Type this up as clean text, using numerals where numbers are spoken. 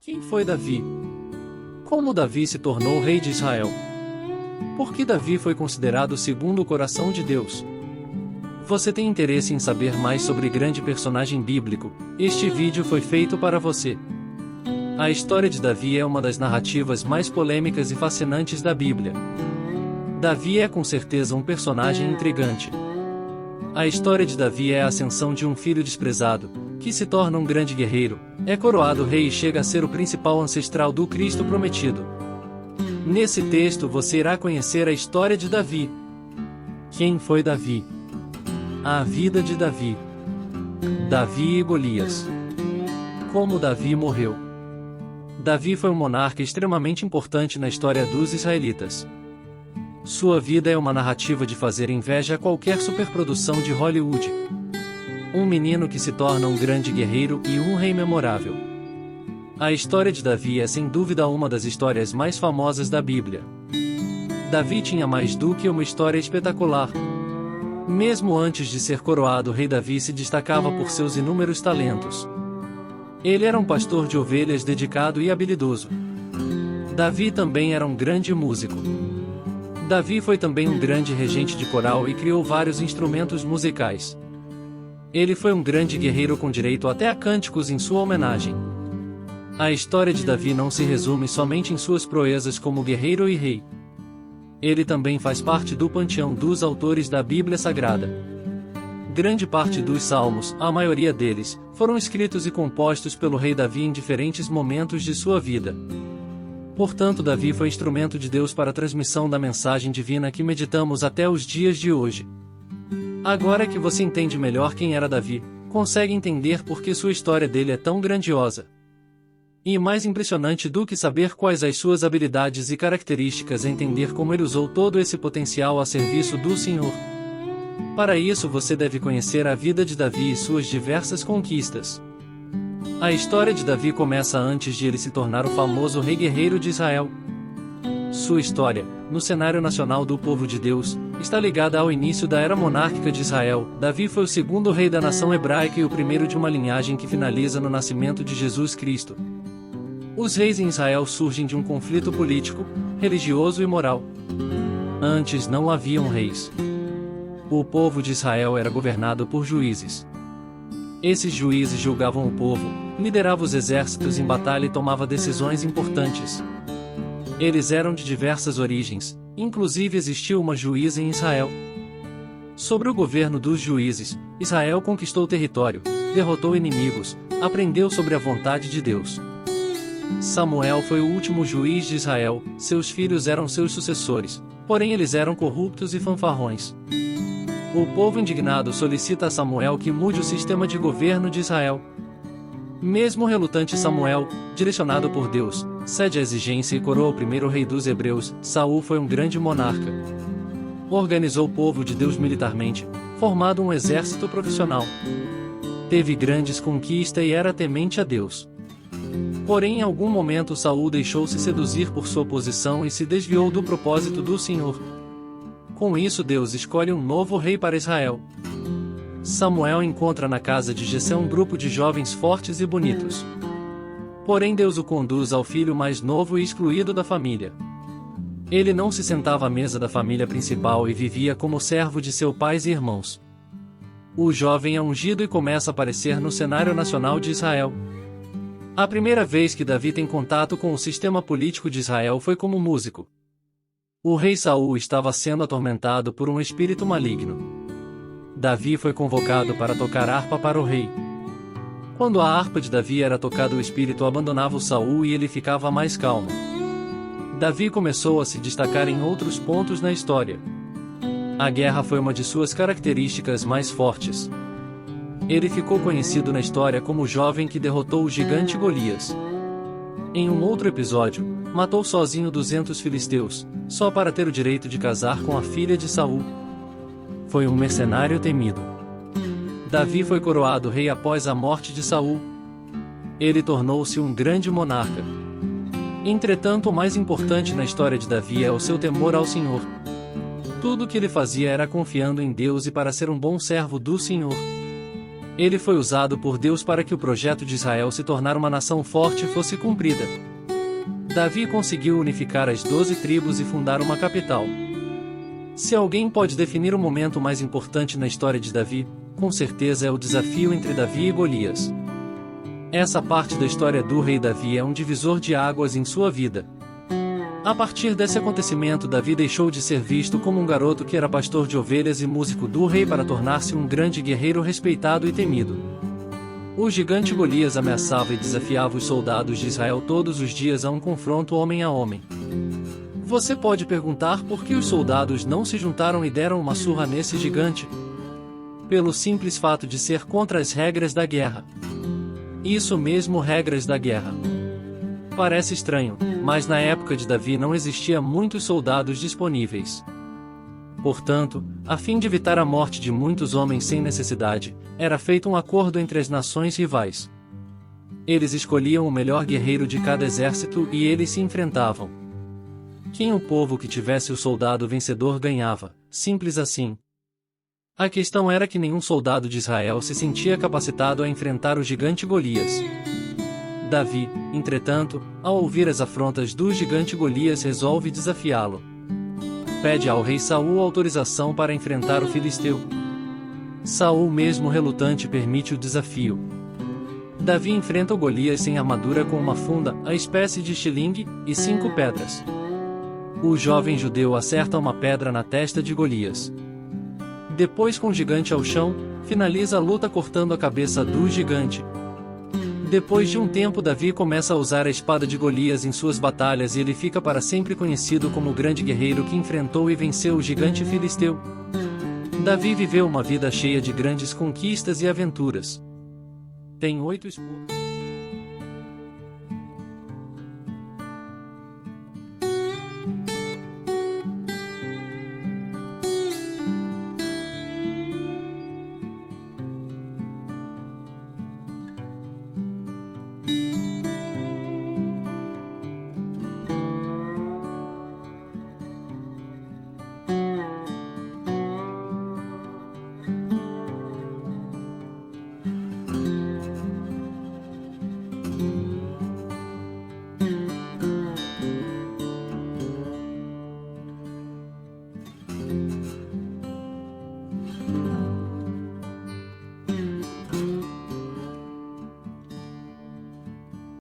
Quem foi Davi? Como Davi se tornou rei de Israel? Por que Davi foi considerado segundo o coração de Deus? Você tem interesse em saber mais sobre grande personagem bíblico? Este vídeo foi feito para você. A história de Davi é uma das narrativas mais polêmicas e fascinantes da Bíblia. Davi é com certeza um personagem intrigante. A história de Davi é a ascensão de um filho desprezado, que se torna um grande guerreiro, é coroado rei e chega a ser o principal ancestral do Cristo prometido. Nesse texto você irá conhecer a história de Davi. Quem foi Davi? A vida de Davi. Davi e Golias. Como Davi morreu. Davi foi um monarca extremamente importante na história dos israelitas. Sua vida é uma narrativa de fazer inveja a qualquer superprodução de Hollywood. Um menino que se torna um grande guerreiro e um rei memorável. A história de Davi é sem dúvida uma das histórias mais famosas da Bíblia. Davi tinha mais do que uma história espetacular. Mesmo antes de ser coroado rei, Davi se destacava por seus inúmeros talentos. Ele era um pastor de ovelhas dedicado e habilidoso. Davi também era um grande músico. Davi foi também um grande regente de coral e criou vários instrumentos musicais. Ele foi um grande guerreiro com direito até a cânticos em sua homenagem. A história de Davi não se resume somente em suas proezas como guerreiro e rei. Ele também faz parte do panteão dos autores da Bíblia Sagrada. Grande parte dos salmos, a maioria deles, foram escritos e compostos pelo rei Davi em diferentes momentos de sua vida. Portanto, Davi foi instrumento de Deus para a transmissão da mensagem divina que meditamos até os dias de hoje. Agora que você entende melhor quem era Davi, consegue entender por que sua história dele é tão grandiosa. E mais impressionante do que saber quais as suas habilidades e características é entender como ele usou todo esse potencial a serviço do Senhor. Para isso você deve conhecer a vida de Davi e suas diversas conquistas. A história de Davi começa antes de ele se tornar o famoso rei guerreiro de Israel. Sua história, no cenário nacional do povo de Deus, está ligada ao início da era monárquica de Israel. Davi foi o segundo rei da nação hebraica e o primeiro de uma linhagem que finaliza no nascimento de Jesus Cristo. Os reis em Israel surgem de um conflito político, religioso e moral. Antes não haviam reis. O povo de Israel era governado por juízes. Esses juízes julgavam o povo, lideravam os exércitos em batalha e tomavam decisões importantes. Eles eram de diversas origens, inclusive existiu uma juíza em Israel. Sobre o governo dos juízes, Israel conquistou o território, derrotou inimigos, aprendeu sobre a vontade de Deus. Samuel foi o último juiz de Israel, seus filhos eram seus sucessores, porém eles eram corruptos e fanfarrões. O povo indignado solicita a Samuel que mude o sistema de governo de Israel. Mesmo relutante, Samuel, direcionado por Deus, cede à exigência e coroa o primeiro rei dos hebreus. Saul foi um grande monarca. Organizou o povo de Deus militarmente, formado um exército profissional. Teve grandes conquistas e era temente a Deus. Porém, em algum momento Saul deixou-se seduzir por sua posição e se desviou do propósito do Senhor. Com isso, Deus escolhe um novo rei para Israel. Samuel encontra na casa de Jessé um grupo de jovens fortes e bonitos. Porém, Deus o conduz ao filho mais novo e excluído da família. Ele não se sentava à mesa da família principal e vivia como servo de seus pais e irmãos. O jovem é ungido e começa a aparecer no cenário nacional de Israel. A primeira vez que Davi tem contato com o sistema político de Israel foi como músico. O rei Saul estava sendo atormentado por um espírito maligno. Davi foi convocado para tocar harpa para o rei. Quando a harpa de Davi era tocada, o espírito abandonava o Saul e ele ficava mais calmo. Davi começou a se destacar em outros pontos na história. A guerra foi uma de suas características mais fortes. Ele ficou conhecido na história como o jovem que derrotou o gigante Golias. Em um outro episódio, matou sozinho 200 filisteus, só para ter o direito de casar com a filha de Saul. Foi um mercenário temido. Davi foi coroado rei após a morte de Saul. Ele tornou-se um grande monarca. Entretanto, o mais importante na história de Davi é o seu temor ao Senhor. Tudo o que ele fazia era confiando em Deus e para ser um bom servo do Senhor. Ele foi usado por Deus para que o projeto de Israel se tornar uma nação forte fosse cumprida. Davi conseguiu unificar as 12 tribos e fundar uma capital. Se alguém pode definir o momento mais importante na história de Davi, com certeza é o desafio entre Davi e Golias. Essa parte da história do rei Davi é um divisor de águas em sua vida. A partir desse acontecimento, Davi deixou de ser visto como um garoto que era pastor de ovelhas e músico do rei para tornar-se um grande guerreiro respeitado e temido. O gigante Golias ameaçava e desafiava os soldados de Israel todos os dias a um confronto homem a homem. Você pode perguntar por que os soldados não se juntaram e deram uma surra nesse gigante? Pelo simples fato de ser contra as regras da guerra. Isso mesmo, regras da guerra. Parece estranho, mas na época de Davi não existia muitos soldados disponíveis. Portanto, a fim de evitar a morte de muitos homens sem necessidade, era feito um acordo entre as nações rivais. Eles escolhiam o melhor guerreiro de cada exército e eles se enfrentavam. Quem o povo que tivesse o soldado vencedor ganhava, simples assim. A questão era que nenhum soldado de Israel se sentia capacitado a enfrentar o gigante Golias. Davi, entretanto, ao ouvir as afrontas do gigante Golias, resolve desafiá-lo. Pede ao rei Saul autorização para enfrentar o filisteu. Saul, mesmo relutante, permite o desafio. Davi enfrenta o Golias sem armadura com uma funda, a espécie de estilingue, e 5 pedras. O jovem judeu acerta uma pedra na testa de Golias. Depois, com o gigante ao chão, finaliza a luta cortando a cabeça do gigante. Depois de um tempo, Davi começa a usar a espada de Golias em suas batalhas e ele fica para sempre conhecido como o grande guerreiro que enfrentou e venceu o gigante filisteu. Davi viveu uma vida cheia de grandes conquistas e aventuras. Tem 8 esposas.